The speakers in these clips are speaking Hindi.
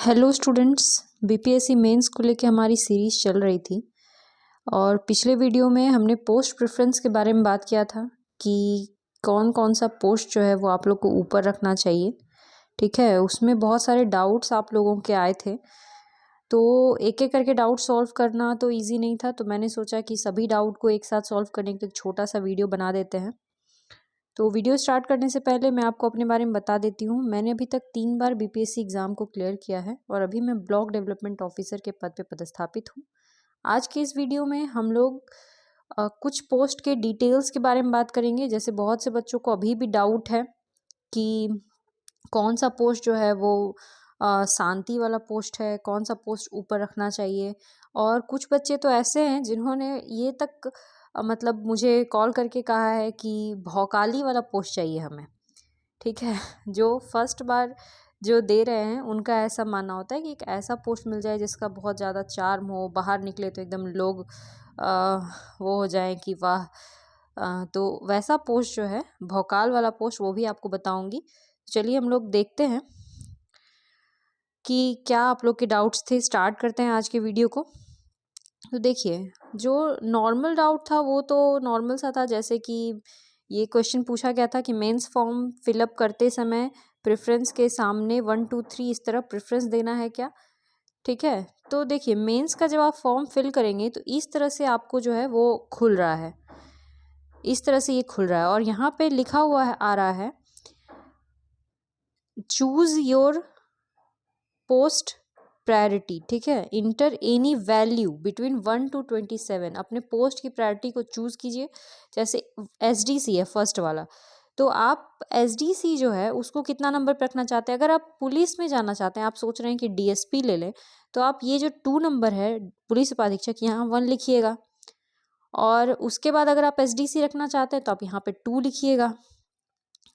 हेलो स्टूडेंट्स, बीपीएससी मेंस को लेके हमारी सीरीज़ चल रही थी और पिछले वीडियो में हमने पोस्ट प्रेफरेंस के बारे में बात किया था कि कौन कौन सा पोस्ट जो है वो आप लोग को ऊपर रखना चाहिए। ठीक है, उसमें बहुत सारे डाउट्स आप लोगों के आए थे, तो एक एक करके डाउट सॉल्व करना तो इजी नहीं था, तो मैंने सोचा कि सभी डाउट को एक साथ सॉल्व करने के लिए एक छोटा सा वीडियो बना देते हैं। तो वीडियो स्टार्ट करने से पहले मैं आपको अपने बारे में बता देती हूँ। मैंने अभी तक 3 बार बीपीएससी एग्ज़ाम को क्लियर किया है और अभी मैं ब्लॉक डेवलपमेंट ऑफिसर के पद पे पदस्थापित हूँ। आज के इस वीडियो में हम लोग कुछ पोस्ट के डिटेल्स के बारे में बात करेंगे। जैसे बहुत से बच्चों को अभी भी डाउट है कि कौन सा पोस्ट जो है वो शांति वाला पोस्ट है, कौन सा पोस्ट ऊपर रखना चाहिए। और कुछ बच्चे तो ऐसे हैं जिन्होंने ये तक मतलब मुझे कॉल करके कहा है कि भौकाली वाला पोस्ट चाहिए हमें। ठीक है, जो फर्स्ट बार जो दे रहे हैं उनका ऐसा मानना होता है कि एक ऐसा पोस्ट मिल जाए जिसका बहुत ज़्यादा चार्म हो, बाहर निकले तो एकदम लोग वो हो जाए कि वाह। तो वैसा पोस्ट जो है, भौकाल वाला पोस्ट, वो भी आपको बताऊंगी। चलिए हम लोग देखते हैं कि क्या आप लोग के डाउट्स थे। स्टार्ट करते हैं आज के वीडियो को। तो देखिए, जो नॉर्मल डाउट था वो तो नॉर्मल सा था, जैसे कि ये क्वेश्चन पूछा गया था कि मेंस फॉर्म फिलअप करते समय प्रेफरेंस के सामने 1 2 3 इस तरह प्रेफरेंस देना है क्या। ठीक है, तो देखिए मेंस का जब आप फॉर्म फिल करेंगे तो इस तरह से आपको जो है वो खुल रहा है, इस तरह से ये खुल रहा है और यहाँ पे लिखा हुआ है, आ रहा है, चूज योर पोस्ट प्रायोरिटी। ठीक है, inter any value between 1 to 27। अपने पोस्ट की प्रायोरिटी को चूज कीजिए। जैसे एसडीसी है फर्स्ट वाला, तो आप एसडीसी जो है उसको कितना नंबर पे रखना चाहते हैं। अगर आप पुलिस में जाना चाहते हैं, आप सोच रहे हैं कि डीएसपी ले लें, तो आप ये जो 2 नंबर है पुलिस उपाधीक्षक, यहाँ 1 लिखिएगा। और उसके बाद अगर आप एसडीसी रखना चाहते हैं तो आप यहाँ पे 2 लिखिएगा।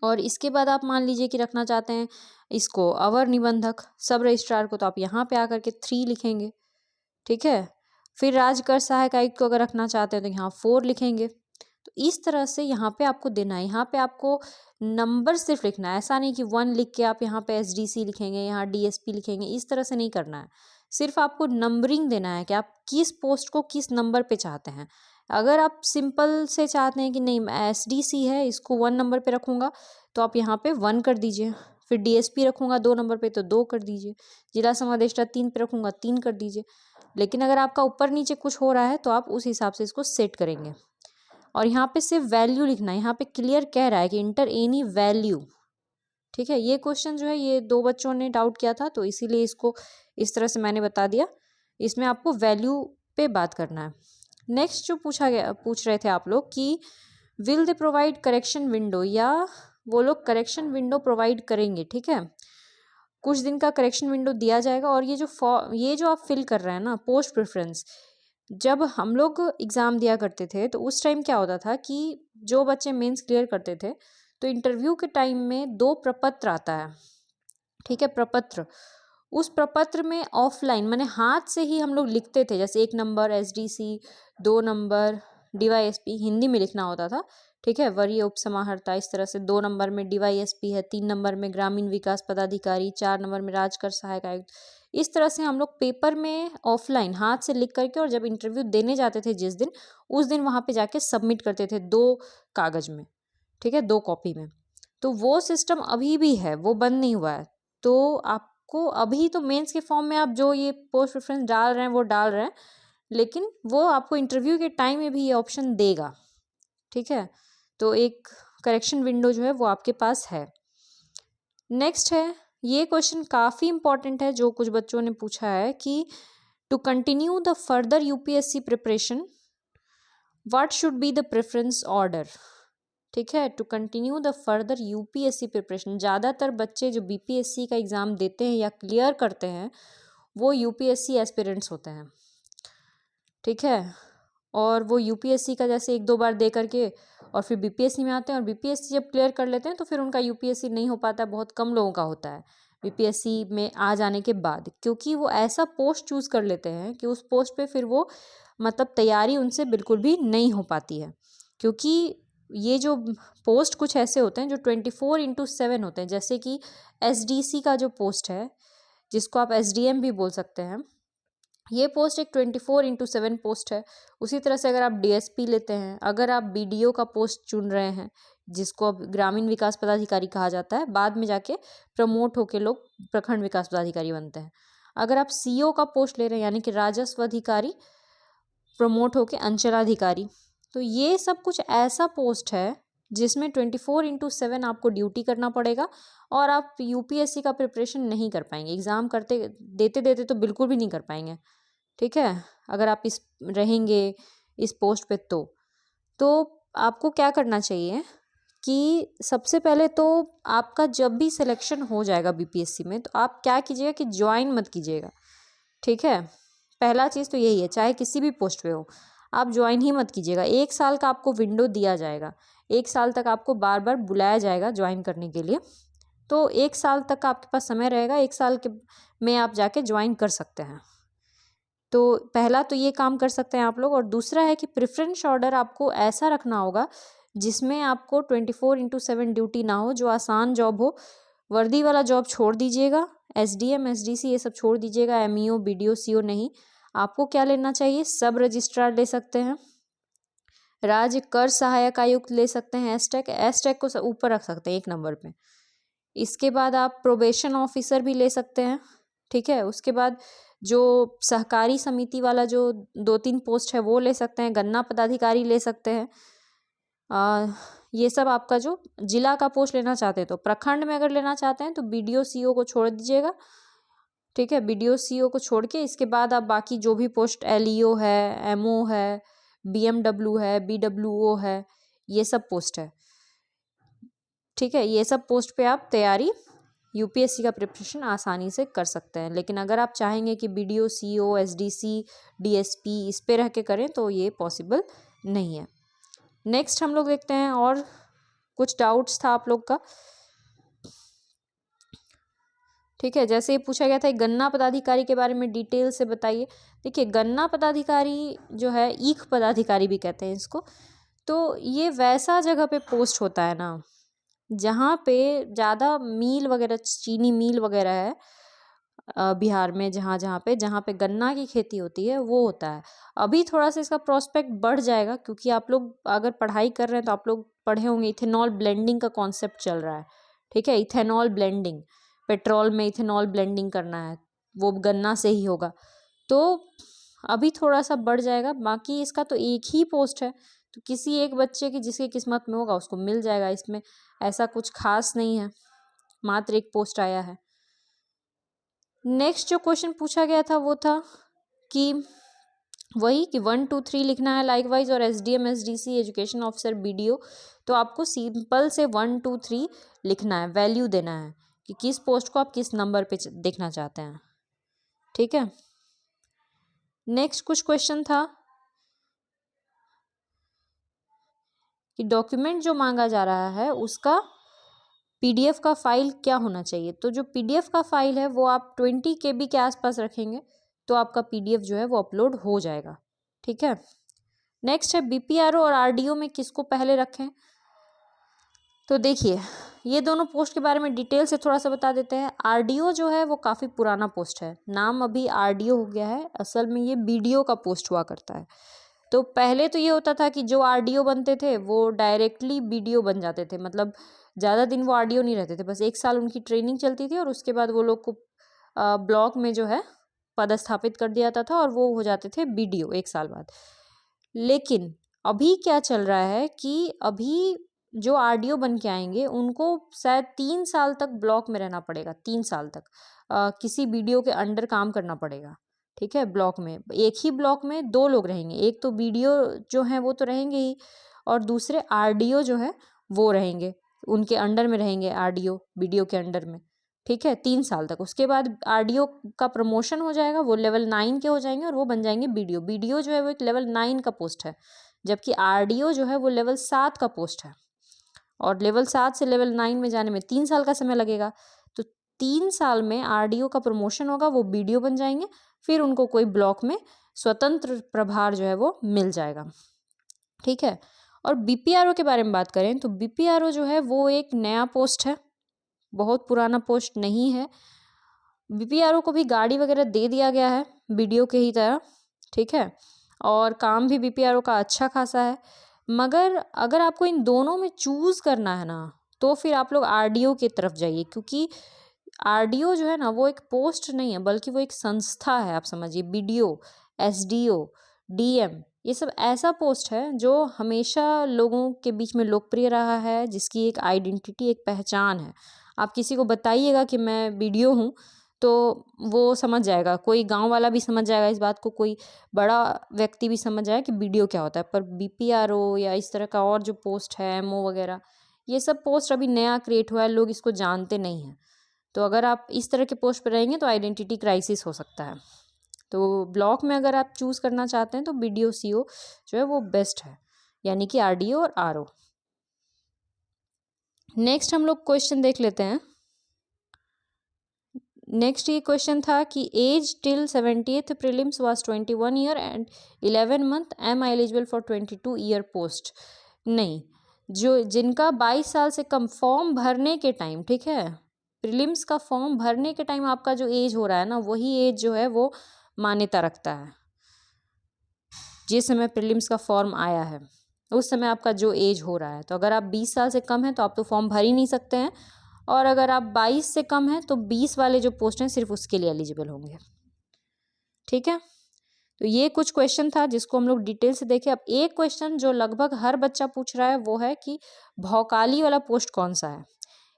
और इसके बाद आप मान लीजिए कि रखना चाहते हैं इसको अवर निबंधक सब रजिस्ट्रार को, तो आप यहाँ पे आकर के 3 लिखेंगे। ठीक है, फिर राजकर सहायक आयुक्त को अगर रखना चाहते हैं तो यहाँ 4 लिखेंगे। तो इस तरह से यहाँ पे आपको देना है, यहाँ पे आपको नंबर सिर्फ लिखना है। ऐसा नहीं कि 1 लिख के आप यहाँ पे एसडीसी लिखेंगे, यहाँ डीएसपी लिखेंगे, इस तरह से नहीं करना है। सिर्फ आपको नंबरिंग देना है कि आप किस पोस्ट को किस नंबर पे चाहते हैं। अगर आप सिंपल से चाहते हैं कि नहीं एसडीसी है इसको 1 नंबर पे रखूँगा, तो आप यहाँ पे 1 कर दीजिए। फिर डीएसपी रखूँगा 2 नंबर पे तो 2 कर दीजिए। जिला समादेष्टा 3 पे रखूँगा 3 कर दीजिए। लेकिन अगर आपका ऊपर नीचे कुछ हो रहा है तो आप उस हिसाब से इसको सेट करेंगे। और यहाँ पे सिर्फ वैल्यू लिखना है, यहाँ पे क्लियर कह रहा है कि इंटर एनी वैल्यू। ठीक है, ये क्वेश्चन जो है ये 2 बच्चों ने डाउट किया था, तो इसीलिए इसको इस तरह से मैंने बता दिया। इसमें आपको वैल्यू पे बात करना है। नेक्स्ट जो पूछ रहे थे आप लोग कि will they provide correction window, या वो लोग करेक्शन विंडो प्रोवाइड करेंगे। ठीक है, कुछ दिन का करेक्शन विंडो दिया जाएगा। और ये जो आप फिल कर रहे हैं ना पोस्ट प्रेफरेंस, जब हम लोग एग्ज़ाम दिया करते थे तो उस टाइम क्या होता था कि जो बच्चे मेंस क्लियर करते थे तो इंटरव्यू के टाइम में 2 प्रपत्र आता है। ठीक है, प्रपत्र, उस प्रपत्र में ऑफलाइन माने हाथ से ही हम लोग लिखते थे। जैसे 1 number SDC, 2 number DYSP, Hindi में लिखना होता था। ठीक है, वरीय उपसमाहर्ता, इस तरह से 2 नंबर में डीवाईएसपी है, 3 नंबर में ग्रामीण विकास पदाधिकारी, 4 नंबर में राजकर सहायक आयुक्त। इस तरह से हम लोग पेपर में ऑफलाइन हाथ से लिख करके, और जब इंटरव्यू देने जाते थे जिस दिन, उस दिन वहाँ पे जाके सबमिट करते थे 2 कागज में। ठीक है, 2 कॉपी में। तो वो सिस्टम अभी भी है, वो बंद नहीं हुआ है। तो आपको अभी तो मेंस के फॉर्म में आप जो ये पोस्ट प्रेफरेंस डाल रहे हैं वो डाल रहे हैं, लेकिन वो आपको इंटरव्यू के टाइम में भी ये ऑप्शन देगा। ठीक है, तो एक करेक्शन विंडो जो है वो आपके पास है। नेक्स्ट है, ये क्वेश्चन काफ़ी इंपॉर्टेंट है, जो कुछ बच्चों ने पूछा है कि to continue the further UPSC preparation what should be the preference order. ठीक है, to continue the further UPSC preparation, ज़्यादातर बच्चे जो बीपीएससी का एग्ज़ाम देते हैं या क्लियर करते हैं वो यूपीएससी एस्पिरेंट्स होते हैं। ठीक है, और वो यूपीएससी का जैसे 1-2 बार दे करके और फिर बीपीएससी में आते हैं, और बीपीएससी जब क्लियर कर लेते हैं तो फिर उनका यूपीएससी नहीं हो पाता है। बहुत कम लोगों का होता है बीपीएससी में आ जाने के बाद, क्योंकि वो ऐसा पोस्ट चूज़ कर लेते हैं कि उस पोस्ट पे फिर वो मतलब तैयारी उनसे बिल्कुल भी नहीं हो पाती है। क्योंकि ये जो पोस्ट कुछ ऐसे होते हैं जो 24/7 होते हैं। जैसे कि एसडीसी का जो पोस्ट है जिसको आप SDM भी बोल सकते हैं। ये पोस्ट एक 24/7 पोस्ट है। उसी तरह से अगर आप DSP लेते हैं, अगर आप BDO का पोस्ट चुन रहे हैं, जिसको अब ग्रामीण विकास पदाधिकारी कहा जाता है, बाद में जाके प्रमोट होके लोग प्रखंड विकास पदाधिकारी बनते हैं। अगर आप CO का पोस्ट ले रहे हैं, यानी कि राजस्व अधिकारी, प्रमोट होके अंचलाधिकारी, तो ये सब कुछ ऐसा पोस्ट है जिसमें 24/7 आपको ड्यूटी करना पड़ेगा और आप UPSC का प्रिपरेशन नहीं कर पाएंगे। एग्ज़ाम करते देते देते तो बिल्कुल भी नहीं कर पाएंगे, ठीक है, अगर आप इस रहेंगे इस पोस्ट पे। तो आपको क्या करना चाहिए कि सबसे पहले तो आपका जब भी सिलेक्शन हो जाएगा BPSC में, तो आप क्या कीजिएगा कि ज्वाइन मत कीजिएगा, ठीक है। पहला चीज़ तो यही है, चाहे किसी भी पोस्ट पे हो, आप ज्वाइन ही मत कीजिएगा। 1 साल का आपको विंडो दिया जाएगा, 1 साल तक आपको बार बार बुलाया जाएगा ज्वाइन करने के लिए। तो 1 साल तक का आपके पास समय रहेगा, 1 साल के में आप जाके ज्वाइन कर सकते हैं। तो पहला तो ये काम कर सकते हैं आप लोग। और दूसरा है कि प्रेफरेंस ऑर्डर आपको ऐसा रखना होगा जिसमें आपको 24/7 ड्यूटी ना हो, जो आसान जॉब हो। वर्दी वाला जॉब छोड़ दीजिएगा, SDM SDC ये सब छोड़ दीजिएगा, MEO BDO CO नहीं। आपको क्या लेना चाहिए, सब रजिस्ट्रार ले सकते हैं, राज्य कर सहायक आयुक्त ले सकते हैं, एसटेक को ऊपर रख सकते हैं 1 नंबर पे। इसके बाद आप प्रोबेशन ऑफिसर भी ले सकते हैं, ठीक है। उसके बाद जो सहकारी समिति वाला जो 2-3 पोस्ट है वो ले सकते हैं, गन्ना पदाधिकारी ले सकते हैं। ये सब आपका जो जिला का पोस्ट लेना चाहते हैं, तो प्रखंड में अगर लेना चाहते हैं तो BDO CO को छोड़ दीजिएगा, ठीक है। BDO CO को छोड़ के इसके बाद आप बाकी जो भी पोस्ट LEO है, MO है, BMW है, BWO है, ये सब पोस्ट है, ठीक है। ये सब पोस्ट पे आप तैयारी UPSC का प्रिपरेशन आसानी से कर सकते हैं। लेकिन अगर आप चाहेंगे कि BDO CO SDC DSP इस पे रह के करें तो ये पॉसिबल नहीं है। नेक्स्ट हम लोग देखते हैं, और कुछ डाउट्स था आप लोग का, ठीक है। जैसे ये पूछा गया था गन्ना पदाधिकारी के बारे में डिटेल से बताइए। देखिए, गन्ना पदाधिकारी जो है, ईख पदाधिकारी भी कहते हैं इसको, तो ये वैसा जगह पे पोस्ट होता है ना जहाँ पे ज़्यादा मील वगैरह, चीनी मील वगैरह है बिहार में, जहाँ पे गन्ना की खेती होती है वो होता है। अभी थोड़ा सा इसका प्रोस्पेक्ट बढ़ जाएगा, क्योंकि आप लोग अगर पढ़ाई कर रहे हैं तो आप लोग पढ़े होंगे इथेनॉल ब्लेंडिंग का कॉन्सेप्ट चल रहा है, ठीक है। इथेनॉल ब्लेंडिंग, पेट्रोल में इथेनॉल ब्लेंडिंग करना है, वो गन्ना से ही होगा। तो अभी थोड़ा सा बढ़ जाएगा। बाकी इसका तो एक ही पोस्ट है, तो किसी एक बच्चे की जिसकी किस्मत में होगा उसको मिल जाएगा। इसमें ऐसा कुछ खास नहीं है, मात्र एक पोस्ट आया है। नेक्स्ट जो क्वेश्चन पूछा गया था वो था कि वही कि 1 2 3 लिखना है लाइकवाइज, और SDM SDC education officer BDO, तो आपको सिंपल से 1 2 3 लिखना है, वैल्यू देना है कि किस पोस्ट को आप किस नंबर पे देखना चाहते हैं, ठीक है। नेक्स्ट कुछ क्वेश्चन था कि डॉक्यूमेंट जो मांगा जा रहा है उसका PDF का फाइल क्या होना चाहिए। तो जो PDF का फाइल है वो आप 20 KB के आसपास रखेंगे तो आपका PDF जो है वो अपलोड हो जाएगा, ठीक है। नेक्स्ट है BPRO और RDO में किसको पहले रखें। तो देखिए, ये दोनों पोस्ट के बारे में डिटेल से थोड़ा सा बता देते हैं। RDO जो है वो काफ़ी पुराना पोस्ट है, नाम अभी RDO हो गया है, असल में ये BDO का पोस्ट हुआ करता है। तो पहले तो ये होता था कि जो RDO बनते थे वो डायरेक्टली BDO बन जाते थे, मतलब ज़्यादा दिन वो RDO नहीं रहते थे, बस 1 साल उनकी ट्रेनिंग चलती थी और उसके बाद वो लोग को ब्लॉक में जो है पदस्थापित कर दिया जाता था और वो हो जाते थे BDO 1 साल बाद। लेकिन अभी क्या चल रहा है कि अभी जो RDO बन के आएंगे उनको शायद 3 साल तक ब्लॉक में रहना पड़ेगा, 3 साल तक किसी BDO के अंडर काम करना पड़ेगा, ठीक है। ब्लॉक में, एक ही ब्लॉक में 2 लोग रहेंगे, एक तो BDO जो हैं वो तो रहेंगे ही, और दूसरे RDO जो है वो रहेंगे, उनके अंडर में रहेंगे RDO BDO के अंडर में, ठीक है, 3 साल तक। उसके बाद RDO का प्रमोशन हो जाएगा, वो लेवल 9 के हो जाएंगे और वो बन जाएंगे BDO। BDO जो है वो एक लेवल 9 का पोस्ट है, जबकि RDO जो है वो लेवल 7 का पोस्ट है, और लेवल 7 से लेवल 9 में जाने में 3 साल का समय लगेगा। तो 3 साल में RDO का प्रमोशन होगा, वो BDO बन जाएंगे, फिर उनको कोई ब्लॉक में स्वतंत्र प्रभार जो है वो मिल जाएगा, ठीक है। और BPRO के बारे में बात करें तो BPRO जो है वो एक नया पोस्ट है, बहुत पुराना पोस्ट नहीं है। बीपीआरओ को भी गाड़ी वगैरह दे दिया गया है बीडीओ के ही तरह, ठीक है, और काम भी बीपीआरओ का अच्छा खासा है। मगर अगर आपको इन दोनों में चूज़ करना है ना, तो फिर आप लोग आरडीओ की तरफ जाइए, क्योंकि आरडीओ जो है ना वो एक पोस्ट नहीं है, बल्कि वो एक संस्था है। आप समझिए, बीडीओ, एसडीओ, डीएम, ये सब ऐसा पोस्ट है जो हमेशा लोगों के बीच में लोकप्रिय रहा है, जिसकी एक आइडेंटिटी, एक पहचान है। आप किसी को बताइएगा कि मैं बीडीओ हूँ, तो वो समझ जाएगा, कोई गांव वाला भी समझ जाएगा इस बात को, कोई बड़ा व्यक्ति भी समझ जाएगा कि बीडीओ क्या होता है। पर बीपीआरओ या इस तरह का और जो पोस्ट है, एमओ वगैरह, ये सब पोस्ट अभी नया क्रिएट हुआ है, लोग इसको जानते नहीं हैं। तो अगर आप इस तरह के पोस्ट पर रहेंगे तो आइडेंटिटी क्राइसिस हो सकता है। तो ब्लॉक में अगर आप चूज़ करना चाहते हैं तो बीडीओ सीओ जो है वो बेस्ट है, यानी कि आरडीओ और आरओ। नेक्स्ट हम लोग क्वेश्चन देख लेते हैं। नेक्स्ट ये क्वेश्चन था कि age till 70th prelims was 21 year and 11 month, am I eligible for 22 year post. नहीं, जो जिनका 22 साल से कम फॉर्म भरने के टाइम, ठीक है, प्रीलिम्स का फॉर्म भरने के टाइम आपका जो एज हो रहा है ना, वही एज जो है वो मान्यता रखता है। जिस समय प्रीलिम्स का फॉर्म आया है उस समय आपका जो एज हो रहा है, तो अगर आप 20 साल से कम हैं तो आप तो फॉर्म भर ही नहीं सकते हैं, और अगर आप 22 से कम हैं तो 20 वाले जो पोस्ट हैं सिर्फ उसके लिए एलिजिबल होंगे, ठीक है। तो ये कुछ क्वेश्चन था जिसको हम लोग डिटेल से देखें। अब एक क्वेश्चन जो लगभग हर बच्चा पूछ रहा है वो है कि भौकाली वाला पोस्ट कौन सा है,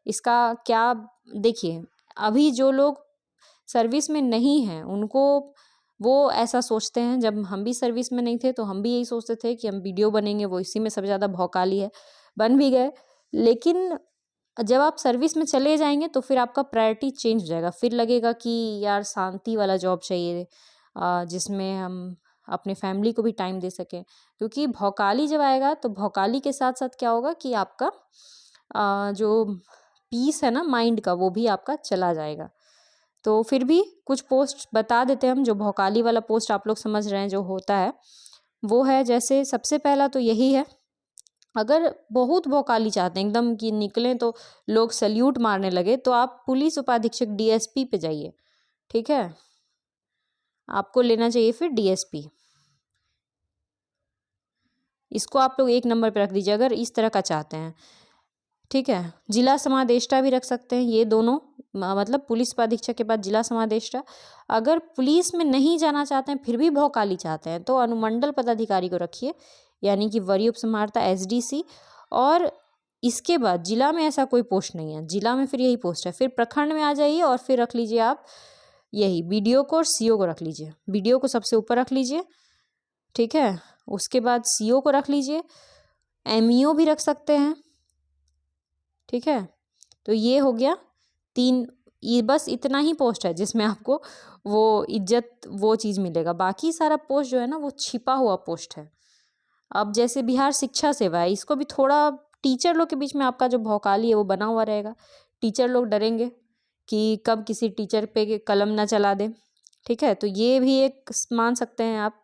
इसका क्या। देखिए, अभी जो लोग सर्विस में नहीं हैं उनको वो ऐसा सोचते हैं, जब हम भी सर्विस में नहीं थे तो हम भी यही सोचते थे कि हम वीडियो बनेंगे, वो इसी में सबसे ज़्यादा भौकाली है, बन भी गए। लेकिन जब आप सर्विस में चले जाएंगे तो फिर आपका प्रायोरिटी चेंज हो जाएगा, फिर लगेगा कि यार शांति वाला जॉब चाहिए, जिसमें हम अपने फैमिली को भी टाइम दे सकें। क्योंकि भौकाली जब आएगा तो भौकाली के साथ साथ क्या होगा कि आपका जो पीस है ना माइंड का, वो भी आपका चला जाएगा। तो फिर भी कुछ पोस्ट बता देते हैं हम, जो भौकाली वाला पोस्ट आप लोग समझ रहे हैं जो होता है वो है, जैसे सबसे पहला तो यही है, अगर बहुत भौकाली चाहते हैं एकदम कि निकलें तो लोग सल्यूट मारने लगे, तो आप पुलिस उपाधीक्षक डीएसपी पे जाइए, ठीक है, आपको लेना चाहिए फिर डीएसपी। इसको आप लोग 1 नंबर पे रख दीजिए अगर इस तरह का चाहते हैं, ठीक है। जिला समादेष्टा भी रख सकते हैं, ये दोनों, मतलब पुलिस उपाधीक्षक के बाद जिला समादेष्टा। अगर पुलिस में नहीं जाना चाहते हैं फिर भी भौकाली चाहते हैं तो अनुमंडल पदाधिकारी को रखिए, यानी कि वरीय उपसमाहर्ता एसडीसी। और इसके बाद जिला में ऐसा कोई पोस्ट नहीं है, जिला में फिर यही पोस्ट है। फिर प्रखंड में आ जाइए और फिर रख लीजिए आप यही बीडीओ को और सीओ को रख लीजिए। बीडीओ को सबसे ऊपर रख लीजिए, ठीक है, उसके बाद सीओ को रख लीजिए, एमईओ भी रख सकते हैं, ठीक है। तो ये हो गया 3, ये बस इतना ही पोस्ट है जिसमें आपको वो इज्जत वो चीज़ मिलेगा, बाकी सारा पोस्ट जो है ना वो छिपा हुआ पोस्ट है। अब जैसे बिहार शिक्षा सेवा है, इसको भी थोड़ा टीचर लोग के बीच में आपका जो भौकाली है वो बना हुआ रहेगा, टीचर लोग डरेंगे कि कब किसी टीचर पे कलम ना चला दे, ठीक है। तो ये भी एक मान सकते हैं आप।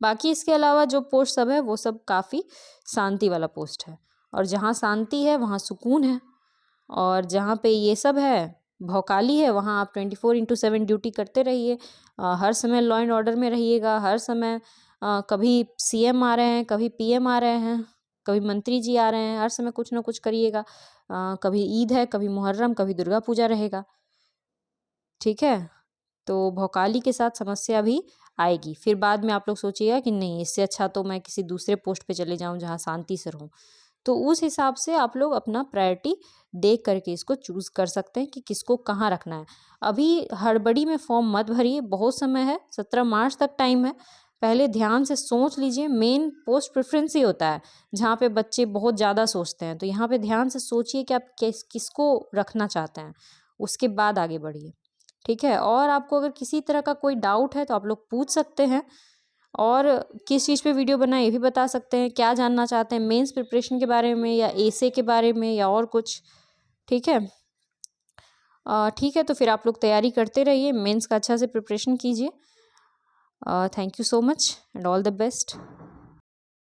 बाकी इसके अलावा जो पोस्ट सब है वो सब काफ़ी शांति वाला पोस्ट है, और जहाँ शांति है वहाँ सुकून है, और जहाँ पे ये सब है भौकाली है वहाँ आप 24/7 ड्यूटी करते रहिए, हर समय लॉ एंड ऑर्डर में रहिएगा, हर समय कभी सीएम आ रहे हैं, कभी पीएम आ रहे हैं, कभी मंत्री जी आ रहे हैं, हर समय कुछ ना कुछ करिएगा। कभी ईद है, कभी मुहर्रम, कभी दुर्गा पूजा रहेगा, ठीक है। तो भौकाली के साथ समस्या भी आएगी, फिर बाद में आप लोग सोचिएगा कि नहीं, इससे अच्छा तो मैं किसी दूसरे पोस्ट पे चले जाऊं जहां शांति से रहूं। तो उस हिसाब से आप लोग अपना प्रायोरिटी देख करके इसको चूज़ कर सकते हैं कि किसको कहाँ रखना है। अभी हड़बड़ी में फॉर्म मत भरिए, बहुत समय है, 17 मार्च तक टाइम है। पहले ध्यान से सोच लीजिए, मेन पोस्ट प्रेफरेंस ही होता है जहाँ पे बच्चे बहुत ज़्यादा सोचते हैं, तो यहाँ पे ध्यान से सोचिए कि आप किसको रखना चाहते हैं, उसके बाद आगे बढ़िए, ठीक है। और आपको अगर किसी तरह का कोई डाउट है तो आप लोग पूछ सकते हैं, और किस चीज़ पे वीडियो बनाए ये भी बता सकते हैं, क्या जानना चाहते हैं मेंस प्रिपरेशन के बारे में या एसे के बारे में या और कुछ, ठीक है। ठीक है, तो फिर आप लोग तैयारी करते रहिए, मेंस का अच्छा से प्रिपरेशन कीजिए। Thank you so much and all the best.